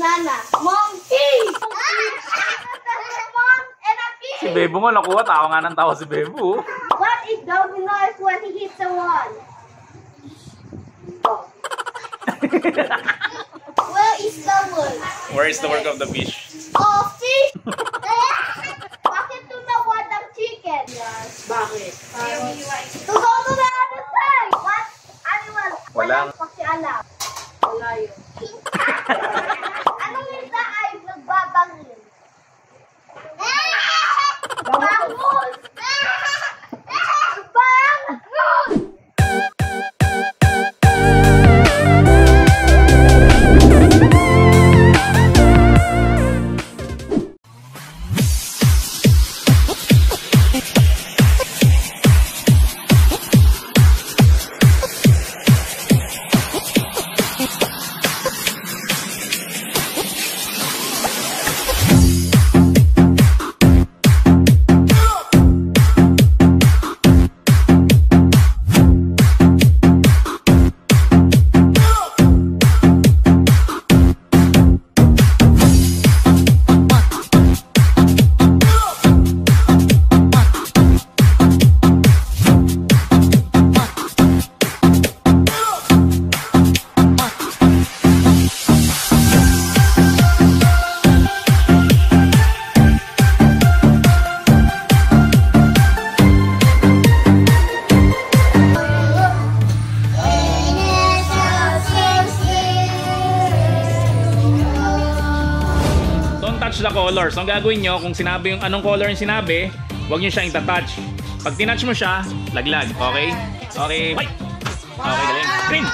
banana. Monkey! Si Bebo nga nakuha, tawa nga ng tawa si Bebo. What is doggy noise when he hits the wall? Where is the work? Where is the work of the fish? Oh, fish! Bakit tumawad ang chicken? Yes. Bakit? To go to the other side! What animal? Walang. Pakialam. Wala yun. Anong isa ay nagbabangin? Bangus! Bangus! Touch the color. So ang gagawin nyo, kung sinabi yung anong color yung sinabi, huwag nyo siyang itatouch. Pag tinouch mo siya, laglag. Okay? Okay. White! Okay, galing. Green!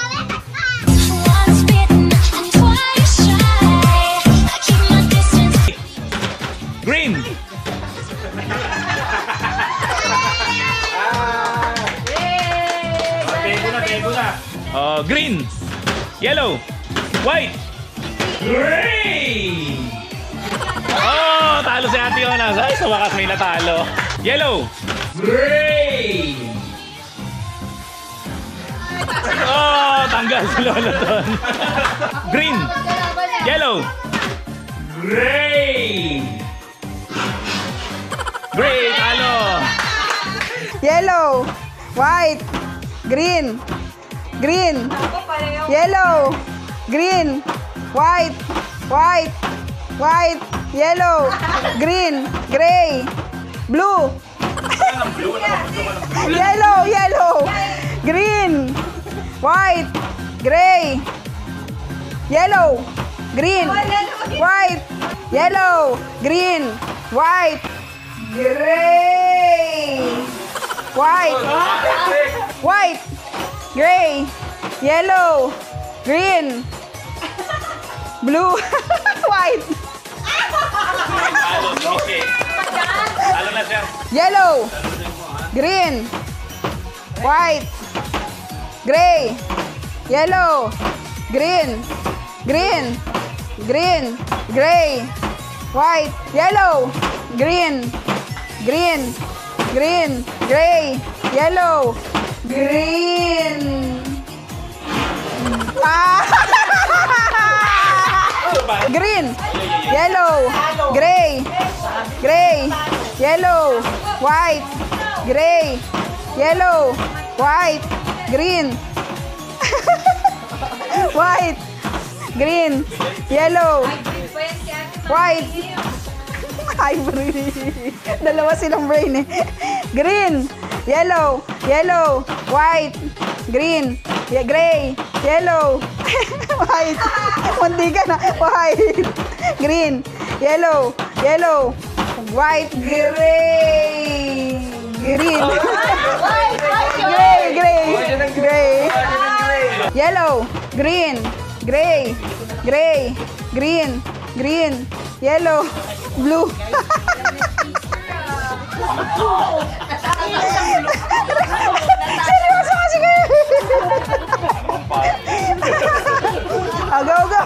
Green! Tebo na. Green! Yellow! White! Green! Oh, talo si Ate Ona. Ay, sa wakas may natalo. Yellow. Green. Oh, tanggal si Lolo doon. Green. Yellow. Gray. Gray, talo. Yellow. White. Green. Green. Yellow. Green. White. White. White. Yellow, green, gray, blue. Yellow, yellow, green, white, gray, yellow, green, white, yellow, green, white, gray, white, white, gray, yellow, green, blue, white. Yellow, green, white, gray, yellow, green, green, green, gray, white, yellow, green, green, green, gray, yellow, green. Green, yellow, gray, gray, yellow, white, gray, yellow, white, green, white, green, yellow, white, hybrid. Dalawa silang brain eh. Green, yellow, yellow, white, green, gray, yellow, white. Mundi ka na. White, green, yellow, yellow, white, gray, green, gray, gray, gray, yellow, green, gray, gray, green, green, yellow, blue. Seryoso kasi kayo. Go, go.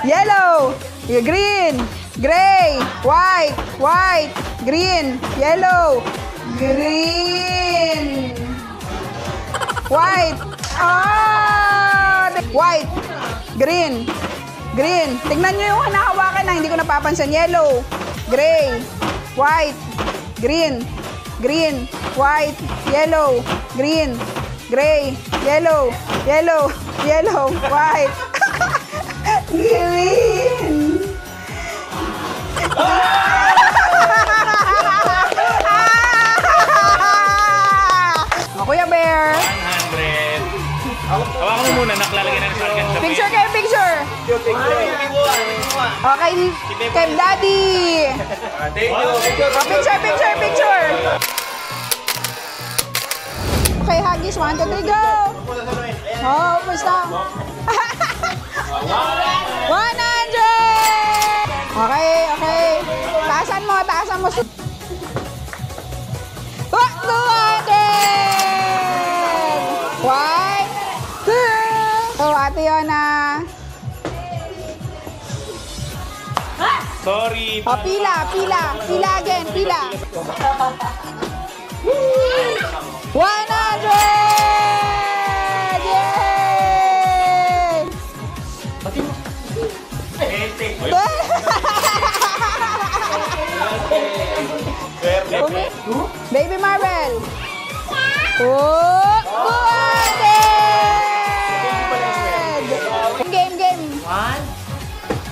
Yellow, green, gray, white, white, green, yellow, green, white, white, green, Green. Tignan nyo yung hinahawakan na hindi ko napapansin. Yellow. Gray. White. Green. Green. White. Yellow. Green. Gray. Yellow. Yellow. Yellow. White. Green. Kuya Bear. 100. Hawakan mo muna, naklalagay na ng sargan sa Picture kayo, picture. Okay, kay Daddy. Oh, picture, picture, picture. Okay, Huggies. 1, 2, 3, go. Oh, pusta. 100! Okay, okay. Taasan mo, taasan mo. 200! 1, 2. Oh, Ate Yona. Sorry. Oh, pila, pila. Pila again, pila. 100! Yay! Baby Marvel. Oh, 200! Game, game.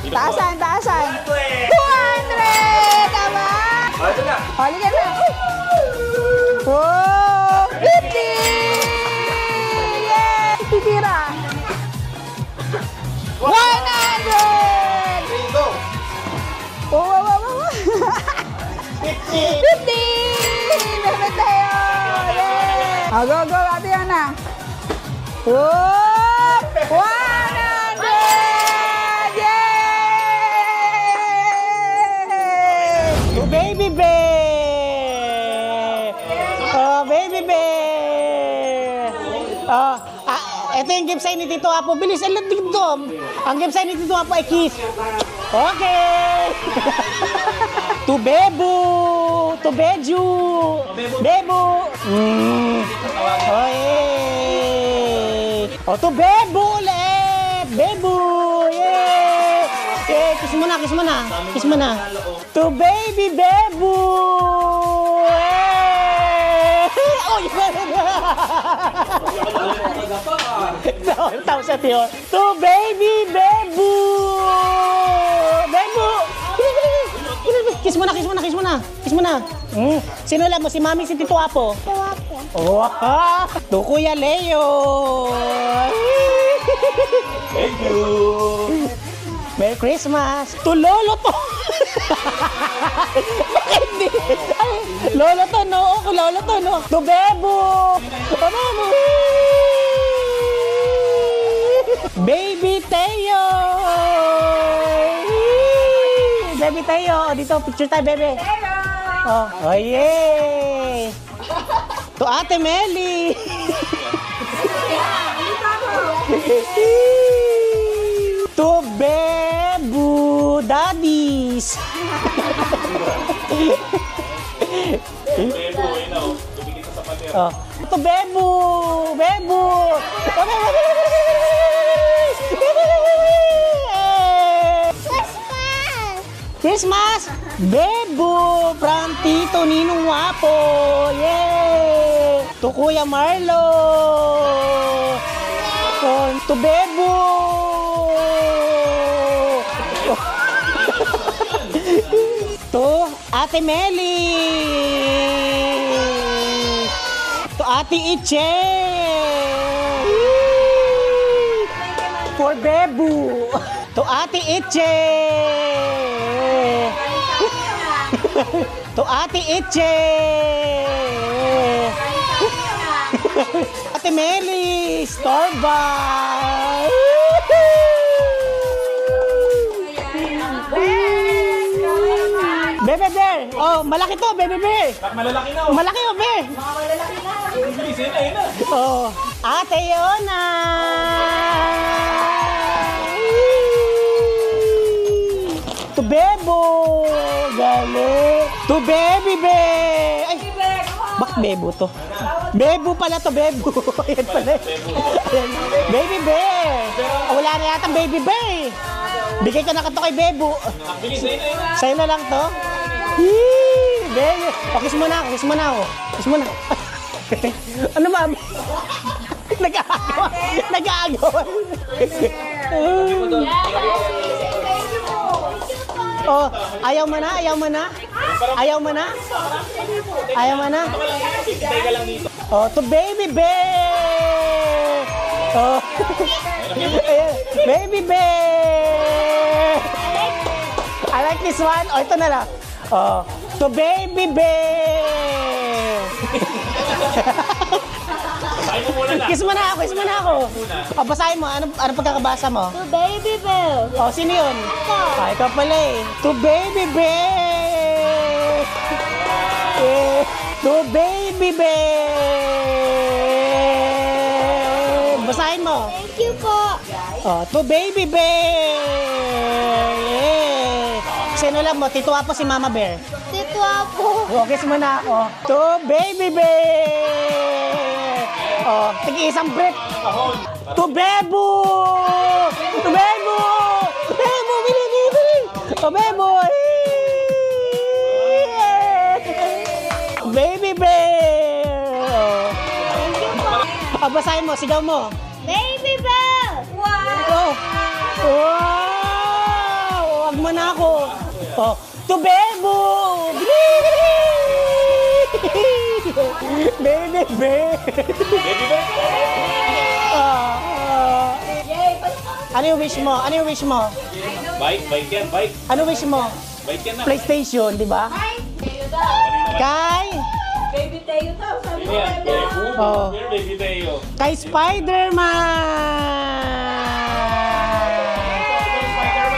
Taasan, taasan. 200! Tama? Halika na. Oh, 50! Yay! Titira. 100! Oh, wow, wow, wow. 50! Bebe tayo! Yay! Oh, go, go, Ate Yana. Oh, 100! Yay! Oh, baby bear! Oh, baby bear! Oh, ito yung game sign ni Tito Apo. Bilis, alam dito. Ang game sign ni Tito Apo ay kiss. Okay! To Bebu! To Beju! Bebu! Oh, yay! Oh, to Bebu ulit! Bebu! Yay! Yay! Kiss mo na, kiss mo na. Kiss mo na. To baby Bebu! Yay! Oh, Tawa sa tiyo. To baby Bebu! Bebu! Kiss mo na, kiss mo na, kiss mo na. Kiss mo na. Sino lang mo? Si Mami, si Tito Apo? Tito Apo. Oh, to Kuya Leo. Thank you. Merry Christmas. To Lolo to. Bakit di? Ay, Lolo to, no? Oh, Lolo to, no? To Bebo. Ano mo? Baby Teo. Baby Teo. Dito, picture tayo, bebe. Oh, oh yay. To Ate Meli. To Bebu Daddies. Bebo, yun o. Tumigil ka sa pader. Oh. To Bebu. Bebu. Christmas. Bebu from Tito Ninong Wapo. Yay! To Kuya Marlo. To Bebu. To Ate Meli. To Ate Iche. For Bebu. To Ate Iche. To Ate Iche. Ate Meli. Starbucks. Bebe Bear! Oh, malaki to, Bebe Bear! Malalaki na o. Malaki oh, Bear! Bilis, yun na, yun na. Oh, Ate Yona! To Bebo! Galing! To Baby Bear! Ay! Bak Bebo to? Bebo pala to, Bebo! Ayan pala. Ayan. Baby Bear! Oh, wala na yata Baby Bear! Bigay ko na ka to kay Bebo. Bilis, ayun na yun. Sa'yo na lang to. Yee! Bebe. O, kiss mo na ako. Kiss mo na ako. Kiss mo na. Ano ba? Nag-aagaw. Nag-aagaw. Oh, ayaw mo na? Ayaw mo na? Ayaw mo na? Ayaw mo na? Hintay ka lang dito. Oh, to baby bear! Oh. Ayan, baby bear! I like this one. Oh, ito na lang. Oh, to baby bear! Basahin mo muna na. Kiss mo na ako, kiss mo na ako. Oh, basahin mo. Ano pagkakabasa mo? To baby bear. Oh, sino yun? Ah, ikaw pala eh. To baby bear! Yeah. To baby bear! Basahin mo. Thank you po. Oh, to baby bear! Yeah. Sino lang mo? Tito Apo si Mama Bear. Tito Apo. Oh, kiss mo na ako. To baby bear! Oh, tigi-isang breath. To Bebo! To Bebo! Bebo, bili, bili, bili! To Bebo! Baby bear! Oh, basahin mo, sigaw mo. Baby bear. Wow. Oh! Wow! Wag mo na ako. Oh, to Bebo! Bili, bili! Baby bear! Baby bear. Ano yung wish mo? Ano yung wish mo? Bike yan, bike. Ano wish mo? Bike yan na. PlayStation, di ba? Kay? Baby Teo daw. Sabi Ano yan? Oh. Baby Teo. Kay Spider-Man!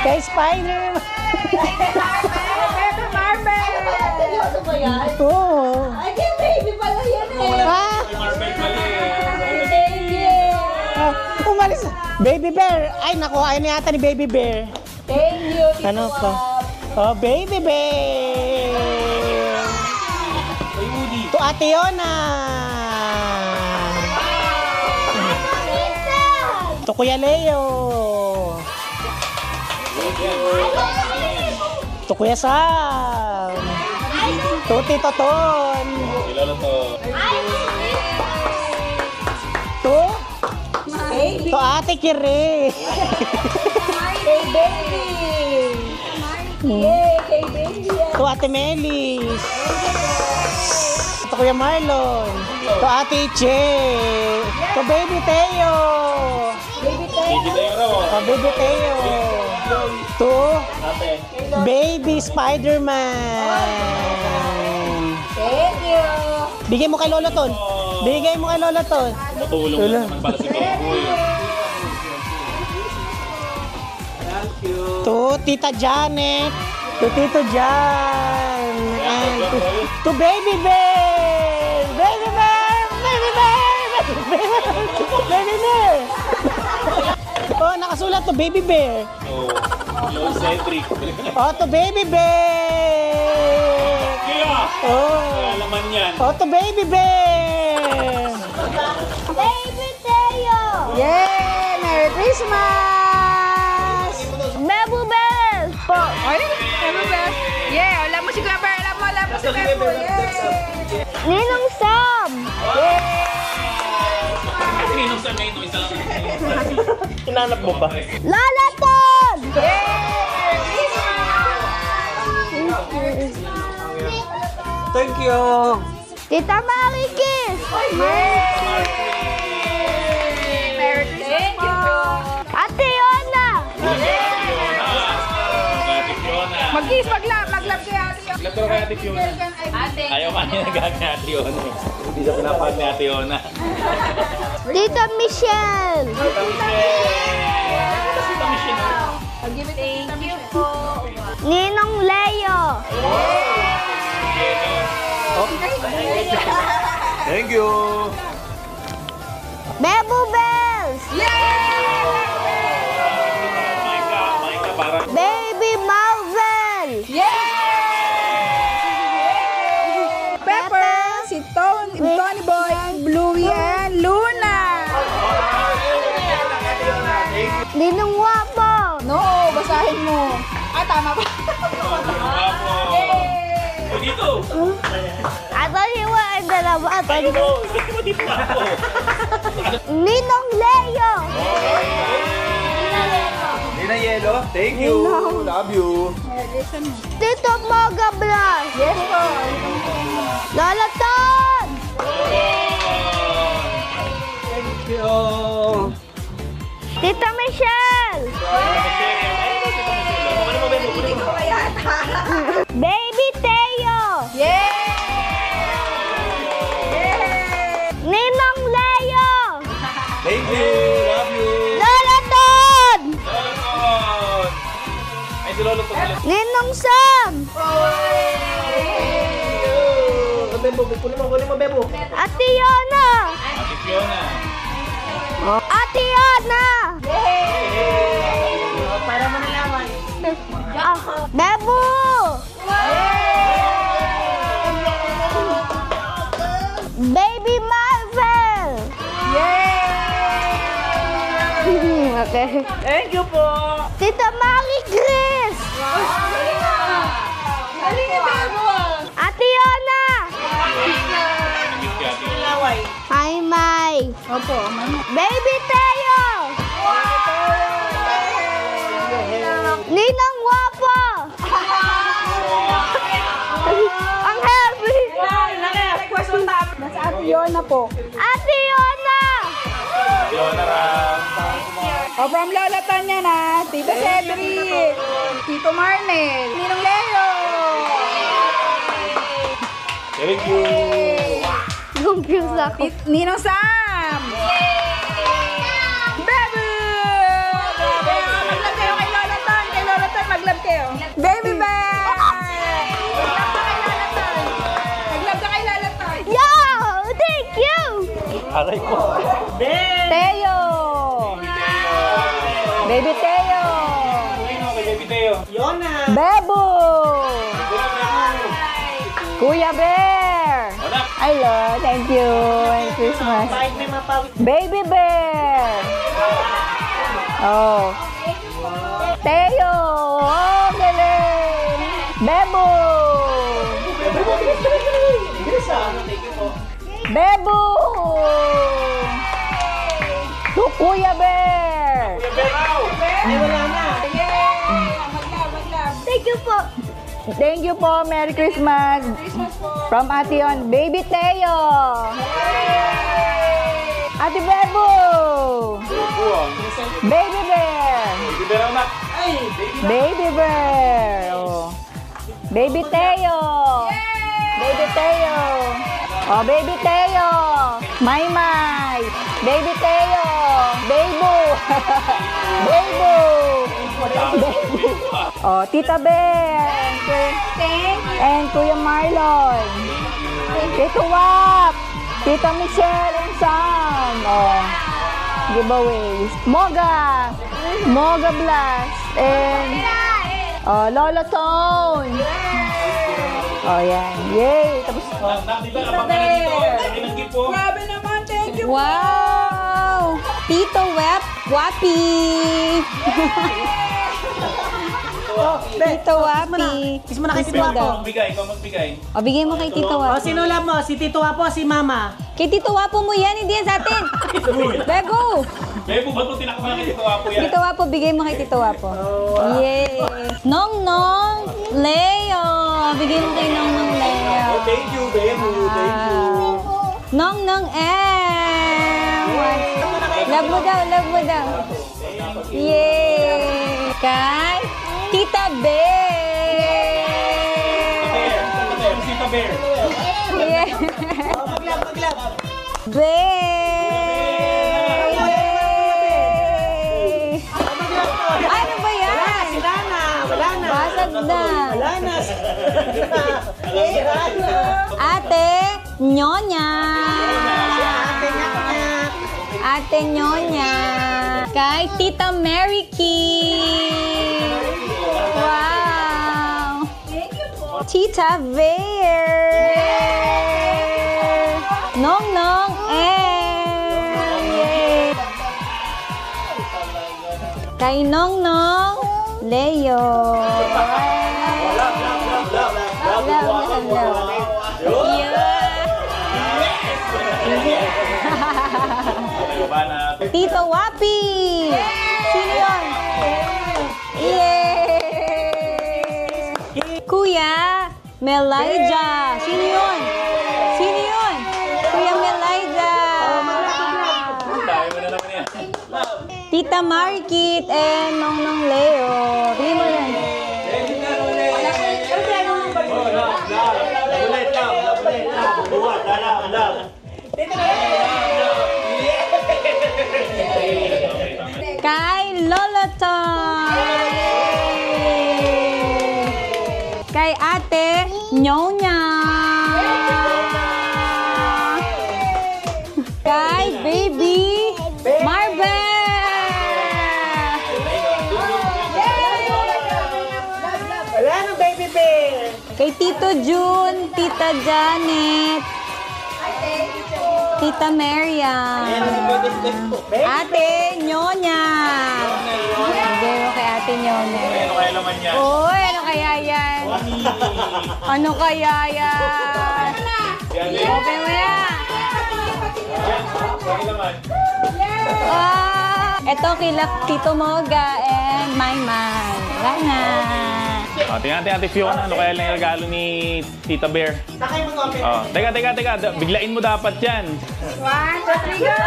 Kay Spider-Man! Baby Marvel! Seryoso ba yan? Oo. Ay, kay baby pala yan eh. Ah, Marvel mali. Thank you. umalis. Baby Bear. Ay, naku, ayaw na yata ni Baby Bear. Thank you, Tito Ano pa? Oh, Baby Bear! Ay, Woody. To Ate Yona! To Kuya Leo! To Kuya Sam! To Tito Ton! Kilala to. To? To Ate Kiri! Kay baby. Yay, kay baby yan. To Ate Melis! To Kuya Marlon! To Ate Che! To Baby Teo! Baby Teo. Baby Teo raw. To Baby Teo! To Ate. Baby Spider-Man! Thank you. Bigay mo kay Lolo Ton! Bigay mo kay Lolo Ton! Matulong Wala. naman para si Baby. To Tita Janet! To Tito Jan! And to Baby Bear! Baby Bear! Baby Bear! Baby Bear! Oh, nakasulat to Baby Bear! Oh, Lord Cedric. Oh, to Baby Bear! Kaya! Oh! Alaman yan. Oh, to Baby Bear! Baby Teo. Yay! Merry Christmas! Mebu Bells po. Ay, Merry Christmas! Yeah, alam mo si Kuya Bear, alam mo si Kuya Bear. Yay! Ninong Sam. Sinong sa main no? Isa lang. Hinanap mo ba? Lola Ton. Thank you! Tita Marikis. Merry Christmas! Ate Yona. Ate Fiona. Mag-kiss, mag-love kay Ate Yona. Lagro kay Ate Fiona. Ayaw ka niya nagag ni Ate Fiona. Hindi siya pinapahal ni Ate Fiona. Tita Michelle. Tita Michelle. Thank you po. Ninong Leo. Thank you. Mebu Bells. Maika, parang Baby Marvel. Pepper, si Tony Boy, Bluey, and Luna. Ninong Wapo. No. galing mo. Ah, tama ba? O dito. I thought you were in the lava. I thought you Dito. Dito mo dito ako. Ninong Leo. Nina Yelo, thank you. Love you. Tito Moga Blas. Yes po. Lola Ton. Thank you. Tita Michelle. Baby Teo. Yay! Ninong Leo. Thank you. Love you. Lola Ton. Ay, si Lolo to. Ninong Sam. Bebo, kunin mo, Bebo. Ate Yona. Ate Fiona. Ate Yona. Para mo nalaman. Bebu. Baby Marvel. Okay. Thank you po. Tita Marie Chris. Ate Yona. Laway. Hi, Mai. Opo, Baby Teo. Ninang Wapo. Ang happy. Request mo tayo. Nasa Ate Yona po. Ate Yona. Fiona Ram. O, from Lola Tanya na, Tito Cedric, Tito Marnel, Ninong Leo. Thank you. Confused ako. Ninong Sam. Baby! Mag-love kayo kay Lola Ton. Kay Lola Ton, mag-love kayo. Baby Bear! Mag-love ka kay Lola Ton. Yo! Thank you! Aray ko. Teo! Baby Teo! Ayun kay Baby Teo. Yona. Bebo! Kuya Bear! Anak. I love, thank you. Merry Christmas. Kahit may mapawit. Baby Bear! Oh. Teo! Oh, galing! Bebo! Bebo! To Kuya Bear! Kuya Beraw. Ay, wala na. Thank you po. Thank you po. Merry Christmas. From Ate Yon. Baby Teo! Ate Bebo! Baby Bear! Baby Beraw na. Baby Bear! Oh. Baby Teo! Baby Teo! Oh, Baby Teo! May May! Baby Teo! Bebo! Bebo! Bebo! Oh, Tita Bear! And Kuya Marlon! Tito Wap! Tita Michelle and Sam! Oh, giveaways. Moga! Moga Blast! And Lola Tone! Oh, yan. Yay! Tapos, Nak, di ba abang ka na dito? Lagi ng gift po. grabe naman! Thank you! Wow! Tito Wep, Wapi! Tito Wapi. Kiss mo na kay Tito Wapo. Magbigay, ikaw magbigay. O, bigay mo kay Tito O, Wapo. sino love mo? Si Tito Wapo, si Mama. Kay Tito Wapo mo yan, hindi yan sa atin. Bebo! Bebo, ba't mo tinakaman kay Tito Wapo yan? Tito Wapo, bigay mo kay Tito Wapo. Yay! Nong Nong Leo! Bigay mo kay Nong Nong Leo. Oh, thank you, Bebo. Thank you. Nong Nong M! Love mo daw, love mo daw. Yay! Kay Tita Bear! Tita Bear. Yeah. Maglab. Bear! Yay! Ano ba yan? Wala na. Wala na. Basag na. Wala na. Ate Nyonya! Ate Nyonya! Kay Tita Mary Key! Wow! Tita Bear! Nong Nong Yay! Kay Nong Nong Leo. Love. Tito Wapi! Sino yun? Yay! Kuya Melaija! Sino yun? Sino yun? Kuya Melaija! Tita Marikit and Nongnong Leo. Bili mo yan. Kay Loloton! Kay Ate Nyonya! Kay Baby Marvel! Wala na, baby bear. Kay Tito Jun, Tita Janet, Tita Mariam, Ate Nyonya. Bigay mo kay Ate Nyonya. Ano kaya naman yan? Uy, ano kaya yan? Ano kaya yan? Open mo na. Ito kila Tito Moga and Maymay. Wala na. Tingnan natin Ate Fiona, ano kaya lang yung regalo ni Tita Bear? Sakay mo comment. Teka. Biglain mo dapat yan. 1, 2, 3, go!